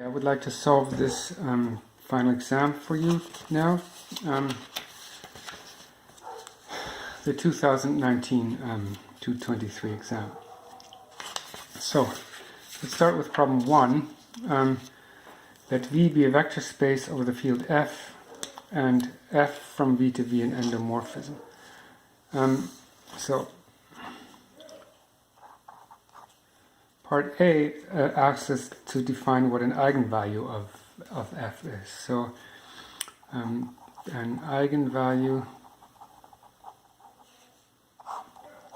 I would like to solve this final exam for you now, the 2019 223 exam. So, let's start with problem 1. Let V be a vector space over the field F, and F from V to V an endomorphism. So, part A asks us to define what an eigenvalue of F is. So, an eigenvalue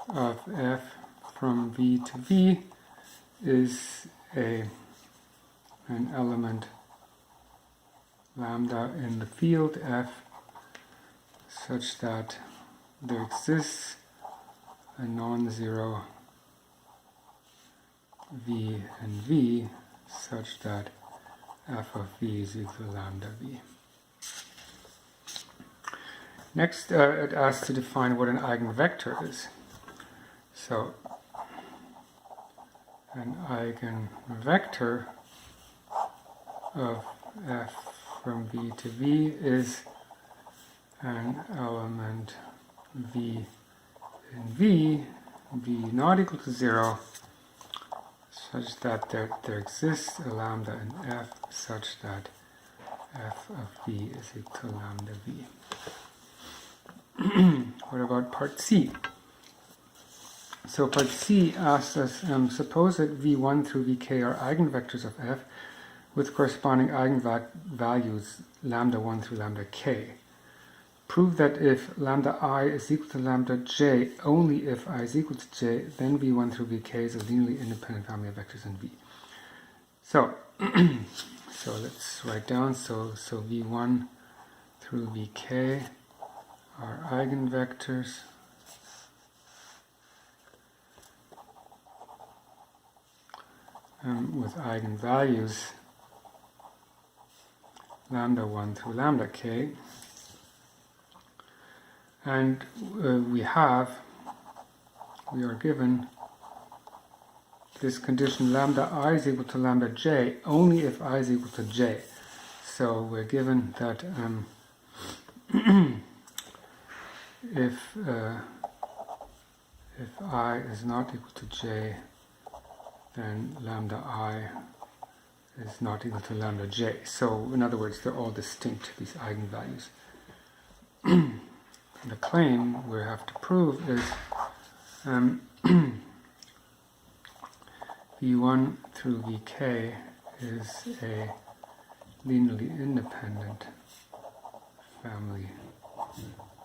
of F from V to V is an element lambda in the field F such that there exists a non-zero V and V such that F of V is equal to lambda V. Next, it asks to define what an eigenvector is. So, an eigenvector of F from V to V is an element V in V, V not equal to 0, such that there exists a lambda in F such that F of V is equal to lambda V. What about part C? So part C asks us, suppose that V1 through Vk are eigenvectors of F with corresponding eigenvalues lambda 1 through lambda k. Prove that if lambda I is equal to lambda j, only if I is equal to j, then V1 through Vk is a linearly independent family of vectors in V. So, so let's write down, so V1 through Vk are eigenvectors with eigenvalues lambda 1 through lambda k, and we are given this condition lambda I is equal to lambda j only if I is equal to j. So we're given that if I is not equal to j, then lambda I is not equal to lambda j. So in other words, they're all distinct, these eigenvalues. The claim we have to prove is V1 through Vk is a linearly independent family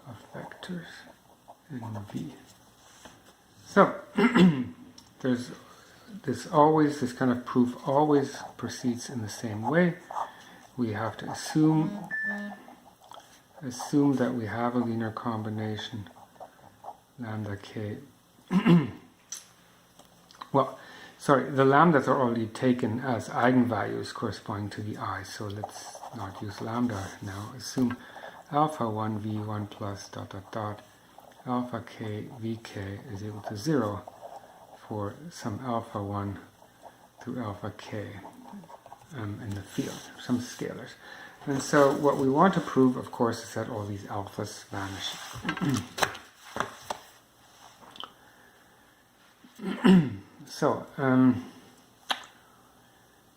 of vectors in V. So there's this kind of proof always proceeds in the same way. We have to assume that we have a linear combination lambda k. Well, sorry, the lambdas are already taken as eigenvalues corresponding to the I, so let's not use lambda now. Assume alpha 1 v1 plus ... alpha k vk is equal to 0 for some alpha 1 through alpha k in the field, some scalars. And so what we want to prove, of course, is that all these alphas vanish. So,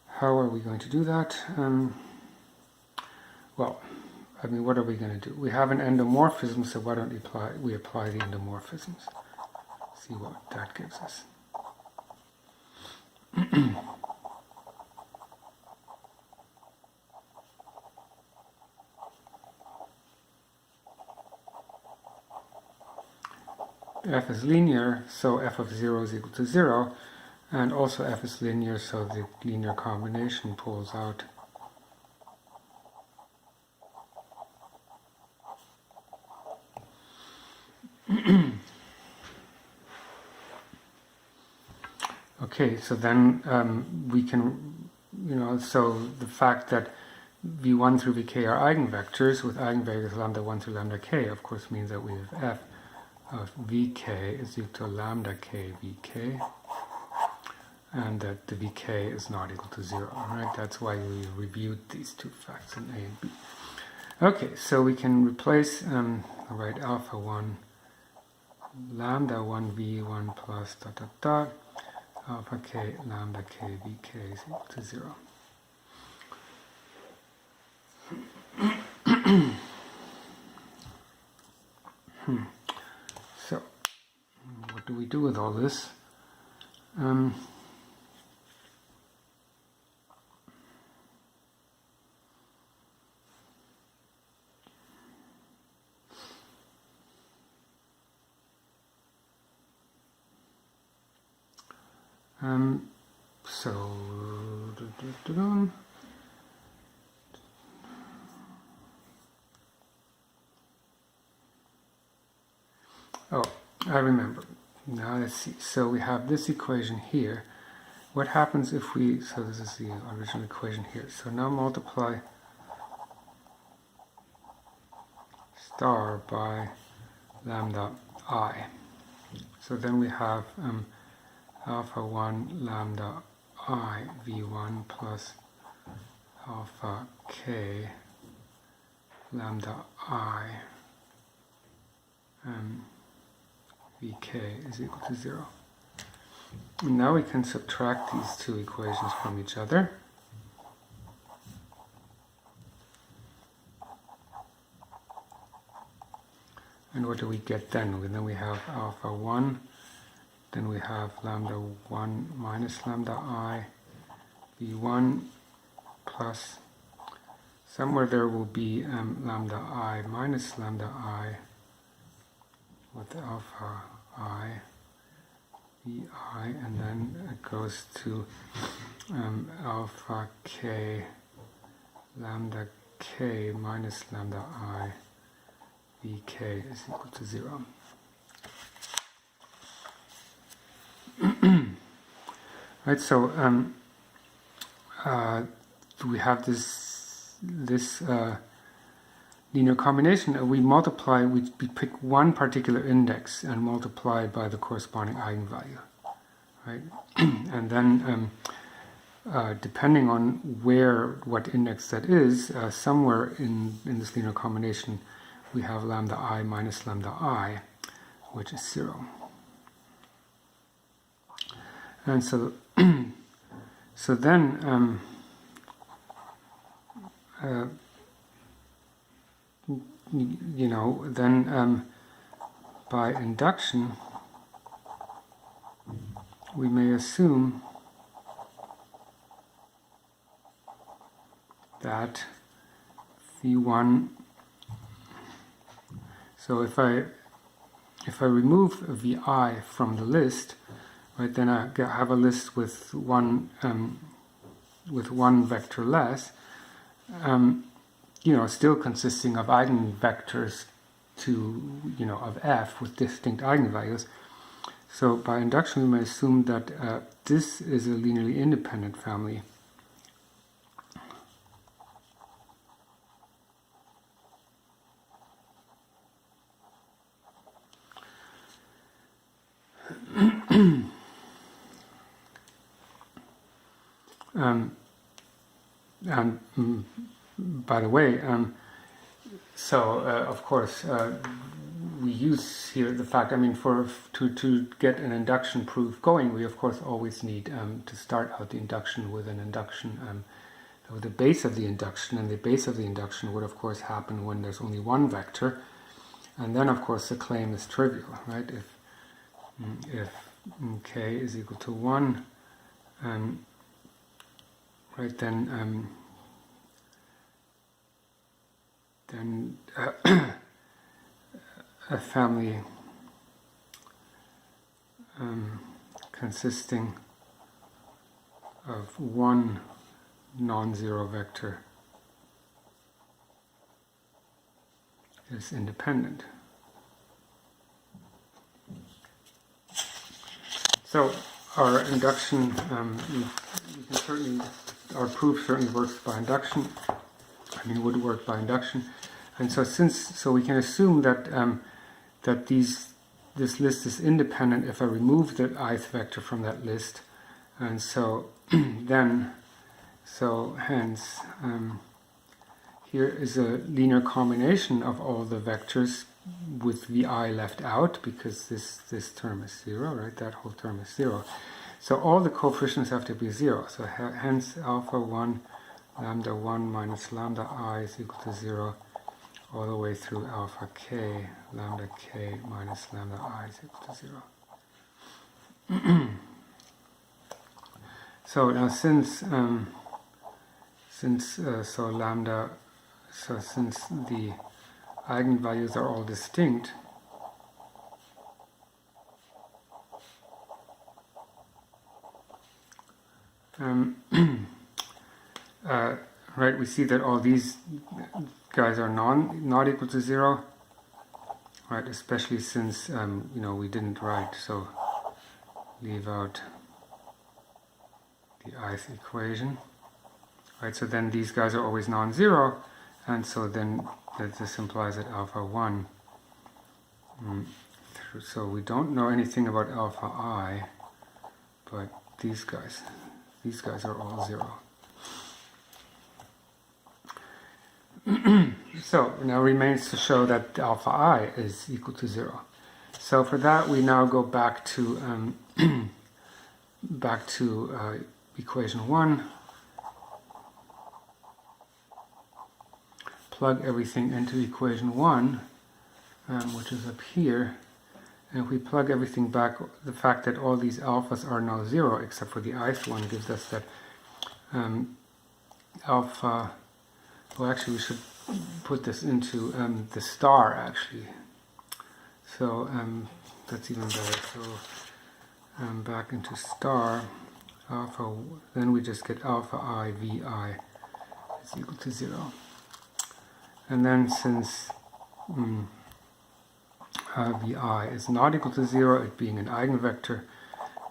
how are we going to do that? Well, I mean, what are we going to do? We have an endomorphism, so why don't we apply the endomorphisms? See what that gives us. F is linear, so f of 0 is equal to 0, and also f is linear, so the linear combination pulls out okay, so then we can, so the fact that V1 through Vk are eigenvectors with eigenvalues lambda 1 through lambda k, of course means that we have f of Vk is equal to lambda k Vk. and that the vk is not equal to 0. Right? That's why we reviewed these two facts in A and B. Okay, so we can replace, write alpha 1 lambda 1 v1 plus dot dot dot alpha k lambda k vk is equal to 0. So, what do we do with all this? So, oh, I remember. Now let's see. So we have this equation here. What happens if we, so this is the original equation here. So now multiply star by lambda I. So then we have alpha 1 lambda I v1 plus alpha k lambda I vk is equal to 0. And now we can subtract these two equations from each other. And what do we get then? Then we have alpha 1, then we have lambda 1 minus lambda I v1 plus, somewhere there will be lambda I minus lambda I with alpha I vi, and then it goes to alpha k lambda k minus lambda I vk is equal to 0. Right, so we have this linear combination. We multiply, we pick one particular index and multiply it by the corresponding eigenvalue, right? And then depending on what index that is, somewhere in this linear combination we have lambda I minus lambda I, which is 0. And so so then then by induction we may assume that v1, so if I remove vi from the list, right, then I have a list with one vector less, still consisting of eigenvectors of f with distinct eigenvalues. So by induction we may assume that this is a linearly independent family. And by the way, of course we use here the fact, to get an induction proof going, we of course always need to start out the induction with an induction, with the base of the induction, and the base of the induction would of course happen when there's only one vector, and then of course the claim is trivial, right? If k is equal to 1, right, then a family consisting of one non-zero vector is independent. So our induction, you can certainly, our proof certainly works by induction. Would work by induction, and so we can assume that this list is independent if I remove the ith vector from that list, And so then, so hence, here is a linear combination of all the vectors with vi left out, because this term is 0, right? That whole term is 0. So all the coefficients have to be 0. So hence alpha 1, lambda 1 minus lambda I is equal to 0, all the way through alpha k, lambda k minus lambda I is equal to 0. So now since the eigenvalues are all distinct, right, we see that all these guys are not equal to 0, right, especially since we didn't write, so leave out the ith equation, right? So then these guys are always non-zero, and so then this implies that alpha 1, so we don't know anything about alpha I, but these guys are all 0. So now remains to show that alpha I is equal to 0. So for that we now go back to equation 1, plug everything into equation 1, which is up here, and if we plug everything back, the fact that all these alphas are now 0 except for the ith one gives us that alpha, well actually we should put this into the star actually, so that's even better. So back into star, alpha, then we just get alpha I vi is equal to 0. And then since vi is not equal to 0, it being an eigenvector,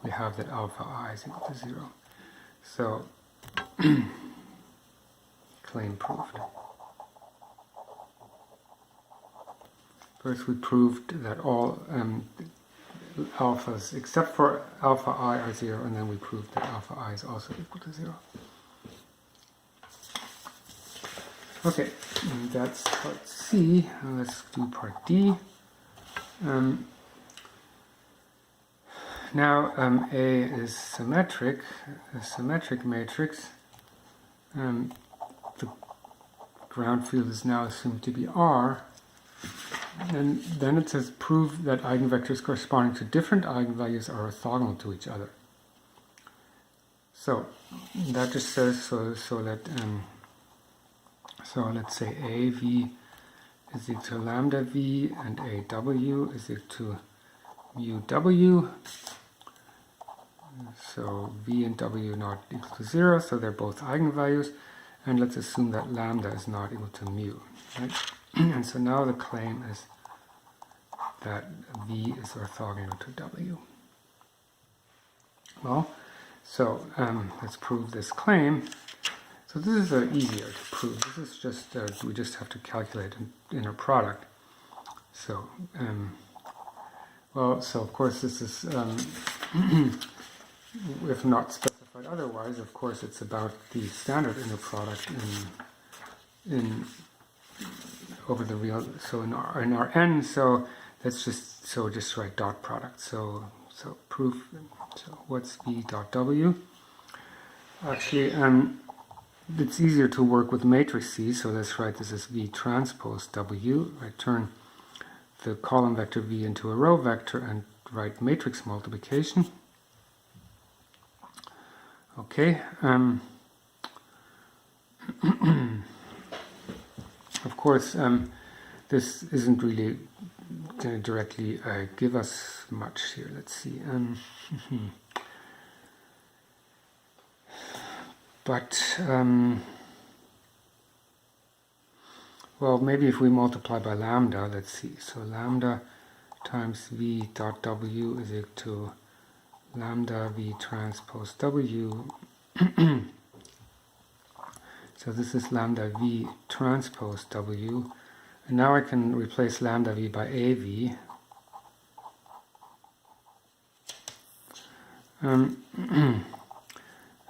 we have that alpha I is equal to 0. So claim proved. First we proved that all alphas except for alpha I are 0, and then we proved that alpha I is also equal to 0. Okay, and that's part C. Let's do part D. Now A is symmetric, a symmetric matrix. The ground field is now assumed to be R. And then it says prove that eigenvectors corresponding to different eigenvalues are orthogonal to each other. So that just says so let's say AV is equal to lambda V and AW is equal to mu W. So V and W not equal to 0, so they're both eigenvalues, and let's assume that lambda is not equal to mu, right? And so now the claim is that V is orthogonal to W. Well, so let's prove this claim. So this is easier to prove. This is just, we just have to calculate an inner product. So, so of course this is, if not specified otherwise, of course it's about the standard inner product in over the real, so in our n, so let's just write dot product. So proof, so what's V dot W? Actually, it's easier to work with matrices, so let's write this as V transpose W. I turn the column vector V into a row vector and write matrix multiplication. Okay. Of course, this isn't really going to directly give us much here. Let's see. But, well, maybe if we multiply by lambda, let's see. So lambda times V dot W is equal to lambda V transpose W. So this is lambda V transpose W. And now I can replace lambda V by AV.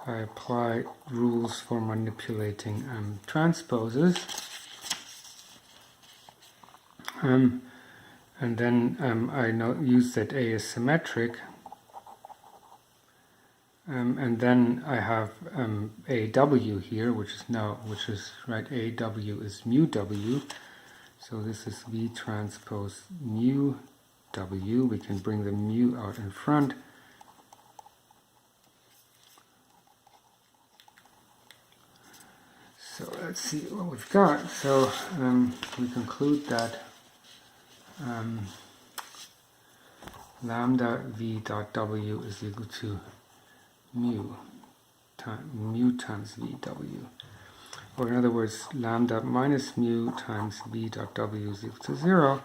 I apply rules for manipulating transposes. And then I use that A is symmetric. And then I have AW here, which is right, AW is mu W. So this is V transpose mu W. We can bring the mu out in front. So let's see what we've got. So we conclude that lambda V dot W is equal to mu times VW. Or in other words, lambda minus mu times V dot W is equal to 0.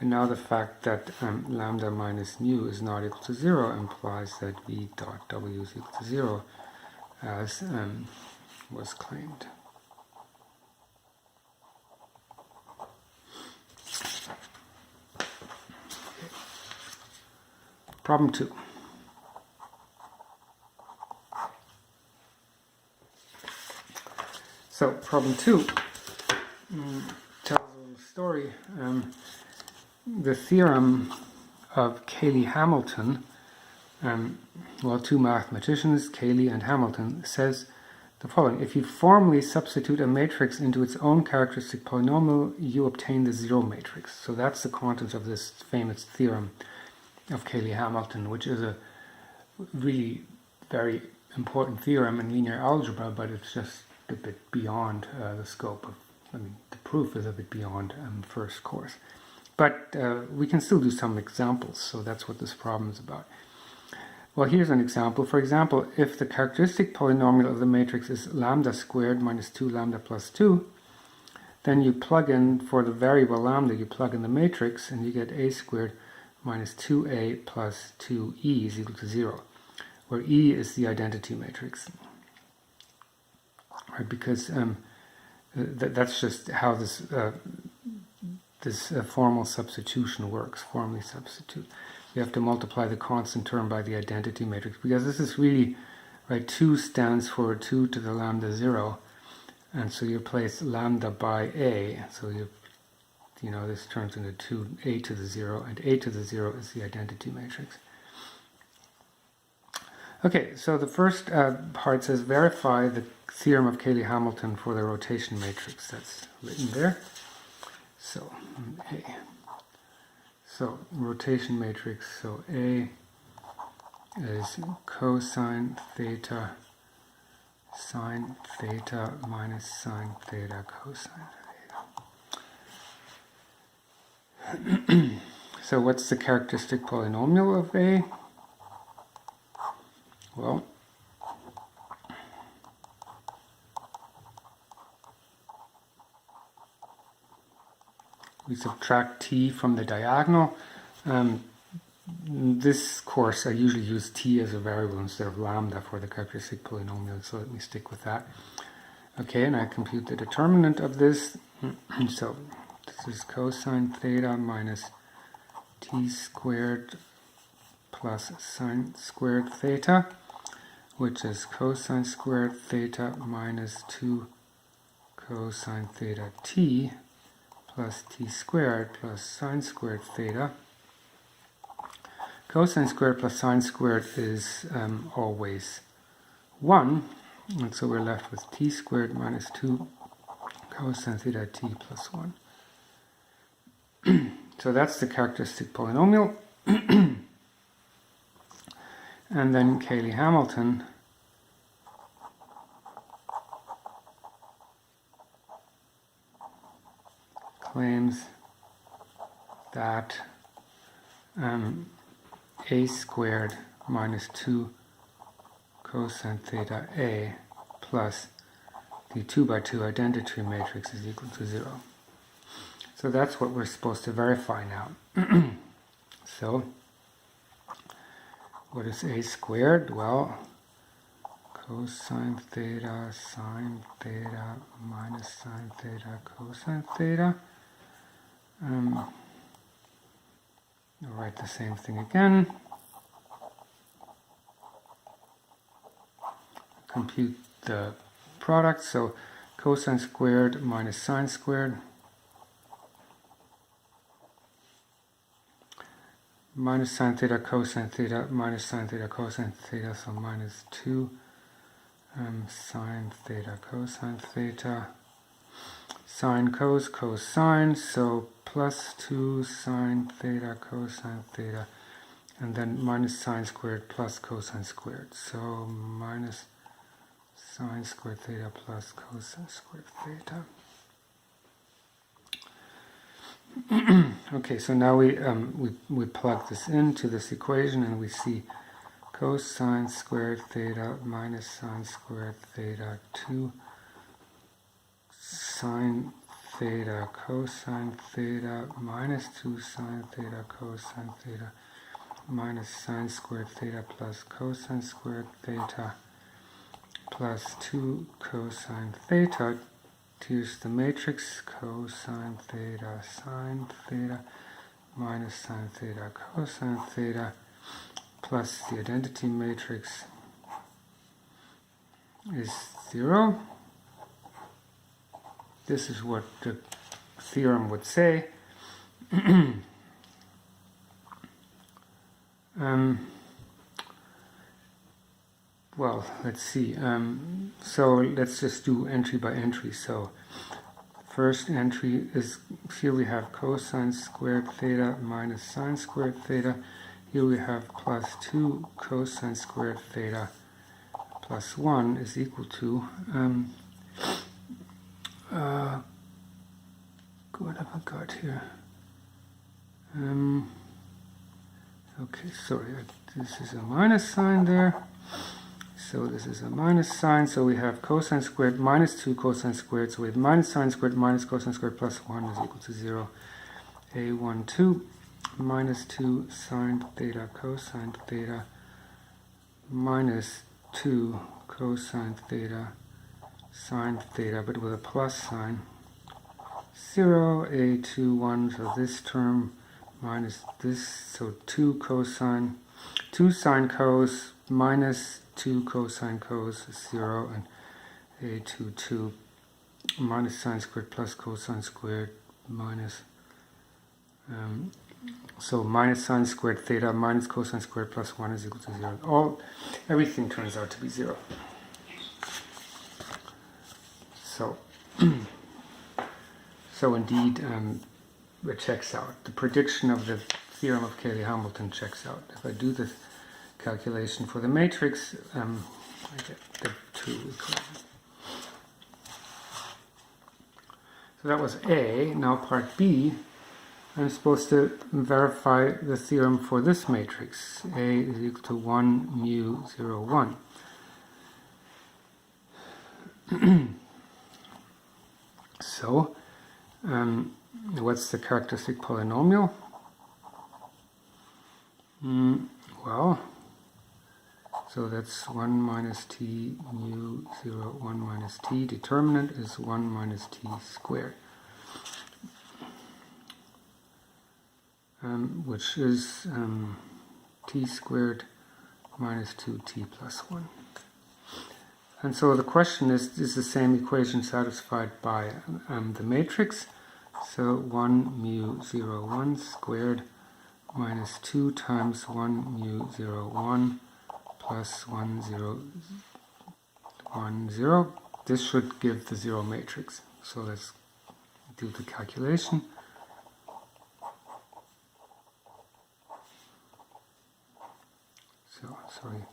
And now the fact that lambda minus mu is not equal to 0 implies that V dot W is equal to 0, as was claimed. Problem 2. So problem 2 tells a little story. The theorem of Cayley-Hamilton, two mathematicians, Cayley and Hamilton, says the following: if you formally substitute a matrix into its own characteristic polynomial, you obtain the zero matrix. So that's the content of this famous theorem of Cayley-Hamilton, which is a really very important theorem in linear algebra, but it's just a bit beyond the scope of, the proof is a bit beyond first course. But we can still do some examples, so that's what this problem is about. Well, here's an example. For example, if the characteristic polynomial of the matrix is lambda squared minus 2 lambda plus 2, then you plug in, for the variable lambda, you plug in the matrix, and you get a squared minus 2a plus 2e is equal to 0, where E is the identity matrix. Right, because that's just how this formal substitution works. Formally substitute. You have to multiply the constant term by the identity matrix, because this is really, right, 2 stands for 2 to the lambda 0, and so you replace lambda by a, so this turns into 2a to the 0, and a to the 0 is the identity matrix. Okay, so the first part says verify the theorem of Cayley-Hamilton for the rotation matrix. That's written there. So, A. So, rotation matrix, so A is cosine theta sine theta minus sine theta cosine theta. So what's the characteristic polynomial of A? Well, we subtract t from the diagonal. This course I usually use t as a variable instead of lambda for the characteristic polynomial, so let me stick with that. Okay, and I compute the determinant of this. So this is cosine theta minus t squared plus sine squared theta, which is cosine squared theta minus 2 cosine theta t plus t squared plus sine squared theta. Cosine squared plus sine squared is always 1, and so we're left with t squared minus 2 cosine theta t plus 1. So that's the characteristic polynomial. And then Cayley-Hamilton claims that a squared minus 2 cosine theta a plus the 2 by 2 identity matrix is equal to 0. So that's what we're supposed to verify now. So what is a squared? Well, cosine theta sine theta minus sine theta cosine theta. I'll write the same thing again. compute the product. So cosine squared minus sine squared minus sine theta cosine theta minus sine theta cosine theta, so minus 2 sine theta cosine theta, sine cosine, so plus 2 sine theta cosine theta, and then minus sine squared plus cosine squared, so minus sine squared theta plus cosine squared theta. Okay, so now we plug this into this equation and we see cosine squared theta minus sine squared theta 2 sine theta cosine theta minus 2 sine theta cosine theta minus sine squared theta plus cosine squared theta plus 2 cosine theta. Here's the matrix, cosine theta sine theta minus sine theta cosine theta plus the identity matrix is 0. This is what the theorem would say. Well, let's see. So let's just do entry by entry. So first entry is, here we have cosine squared theta minus sine squared theta. Here we have plus 2 cosine squared theta plus 1 is equal to, what have I got here? Okay, sorry, this is a minus sign there. So this is a minus sign, so we have cosine squared minus 2 cosine squared, so we have minus sine squared minus cosine squared plus 1 is equal to 0. A12 minus 2 sine theta cosine theta minus 2 cosine theta sine theta, but with a plus sign. 0, A21, so this term minus this, so 2 sine cos minus 2 cosine cos is 0, and A22 minus sine squared plus cosine squared minus, so minus sine squared theta minus cosine squared plus 1 is equal to 0. Everything turns out to be 0. So, so indeed, it checks out. The prediction of the theorem of Cayley-Hamilton checks out. If I do this calculation for the matrix, I get the true equation. So that was A. Now part B, I'm supposed to verify the theorem for this matrix. A is equal to 1 mu 0 1. So, what's the characteristic polynomial? Well, so that's 1 minus t mu 0 1 minus t. Determinant is 1 minus t squared, which is t squared minus 2t plus 1. And so the question is the same equation satisfied by the matrix? So 1 mu 0 1 squared minus 2 times 1 mu 0 1 plus 1 0 1 0. This should give the 0 matrix. So let's do the calculation. So, sorry,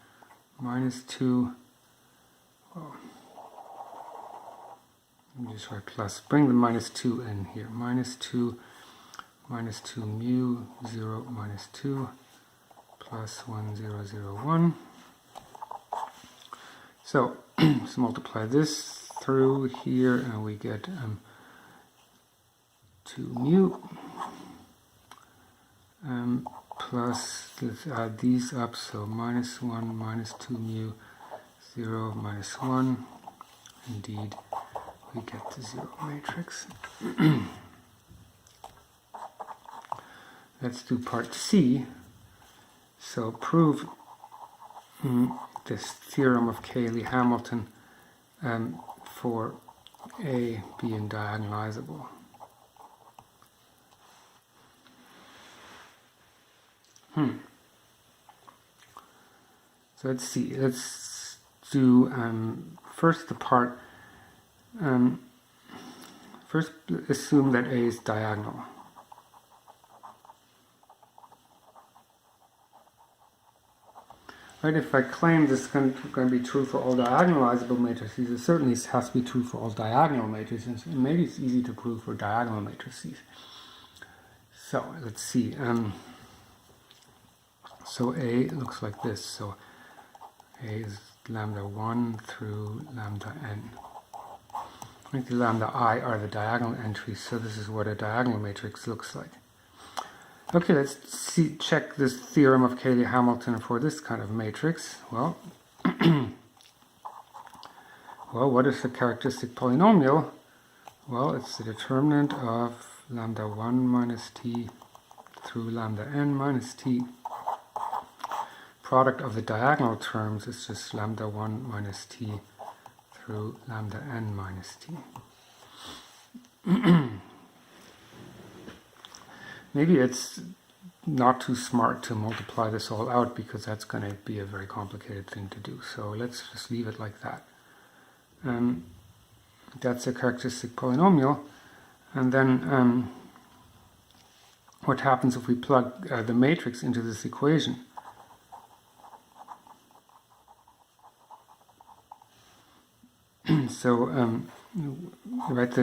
minus 2, well, let me just write plus, bring the minus 2 in here, minus 2 mu 0 minus 2 plus 1 0 0 1. So let's multiply this through here and we get 2 mu plus, let's add these up, so minus 1 minus 2 mu 0 minus 1. Indeed, we get the 0 matrix. Let's do part C. So prove this theorem of Cayley-Hamilton for A being diagonalizable. So let's see. Let's do first the part. First, assume that A is diagonal. Right, if I claim this is going to be true for all diagonalizable matrices, it certainly has to be true for all diagonal matrices, and maybe it's easy to prove for diagonal matrices. So let's see. So A looks like this. So A is lambda 1 through lambda n. Right, the lambda I are the diagonal entries, so this is what a diagonal matrix looks like. Okay, let's check this theorem of Cayley-Hamilton for this kind of matrix. Well, what is the characteristic polynomial? Well, it's the determinant of lambda 1 minus t through lambda n minus t. Product of the diagonal terms is just lambda 1 minus t through lambda n minus t. Maybe it's not too smart to multiply this all out because that's going to be a very complicated thing to do. So let's just leave it like that. That's a characteristic polynomial. And then what happens if we plug the matrix into this equation? So, right,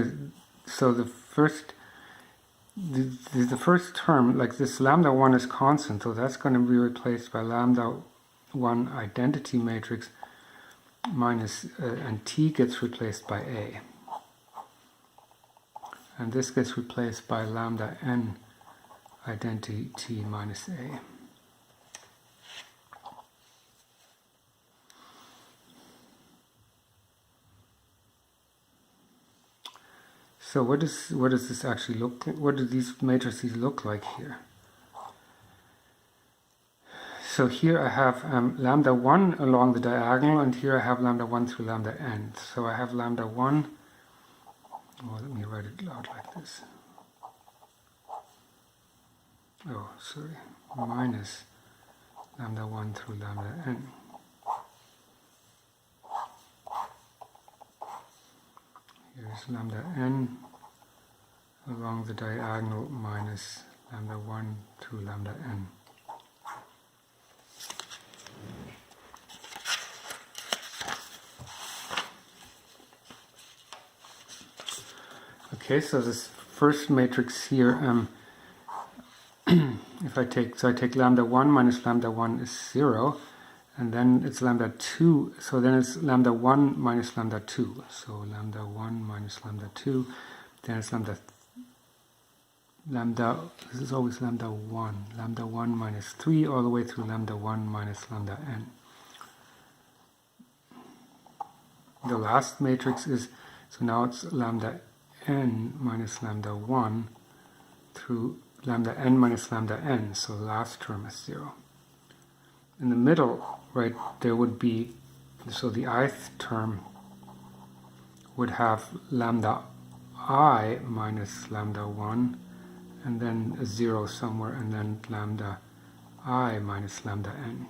so the first term, like this lambda 1 is constant, so that's going to be replaced by lambda 1 identity matrix minus, and t gets replaced by A. And this gets replaced by lambda n identity t minus A. So what does this actually look like? What do these matrices look like here? So here I have lambda 1 along the diagonal, and here I have lambda 1 through lambda n. So I have lambda 1, well, let me write it out like this. Oh, sorry, minus lambda 1 through lambda n. Here's lambda n along the diagonal minus lambda 1 through lambda n. Okay, so this first matrix here, if I take lambda 1 minus lambda 1 is 0, and then it's lambda 2, so then it's lambda 1 minus lambda 2. So lambda 1 minus lambda 2, then it's this is always lambda 1 minus 3, all the way through lambda 1 minus lambda n. The last matrix is, so now it's lambda n minus lambda 1 through lambda n minus lambda n, so the last term is 0. In the middle, right, there would be, so the ith term would have lambda I minus lambda 1, and then a 0 somewhere, and then lambda I minus lambda n.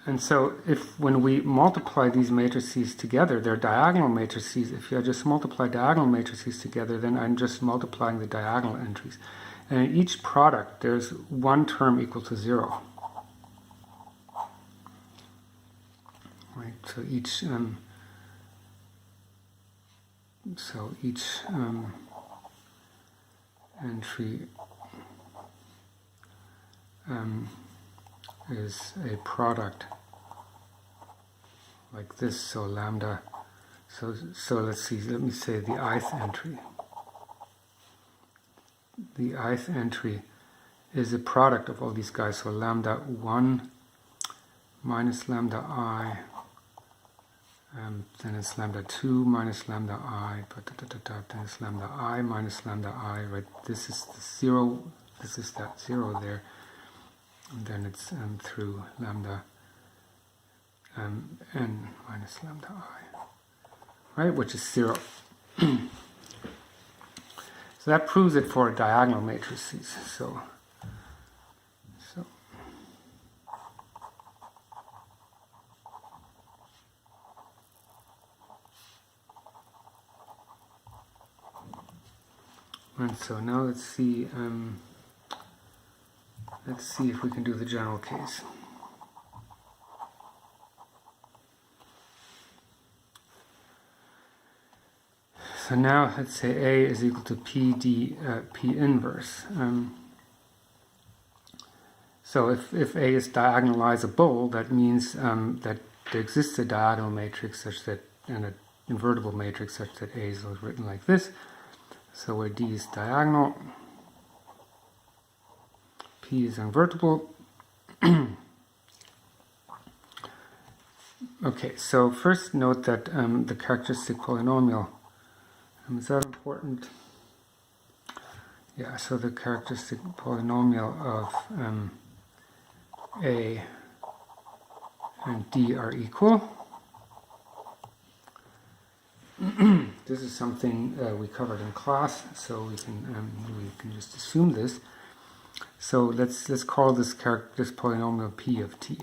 And so when we multiply these matrices together, they're diagonal matrices. If I just multiply diagonal matrices together, then I'm just multiplying the diagonal entries. And in each product, there's one term equal to 0. Right, so each entry is a product like this. So lambda. So let's see. Let me say the ith entry. The ith entry is a product of all these guys. So lambda 1 minus lambda I. Then it's lambda 2 minus lambda I, then it's lambda I minus lambda I, right? This is the 0, this is that 0 there, and then it's through lambda n minus lambda I, right, which is 0. So that proves it for diagonal matrices. So and so now let's see if we can do the general case. So now let's say A is equal to P inverse. So if A is diagonalizable, that means that there exists a diagonal matrix such that, and an invertible matrix such that A is written like this. So where D is diagonal, P is invertible. Okay, so first note that the characteristic polynomial, is that important? Yeah, so the characteristic polynomial of A and D are equal. This is something we covered in class, so we can just assume this. So let's call this polynomial P of t.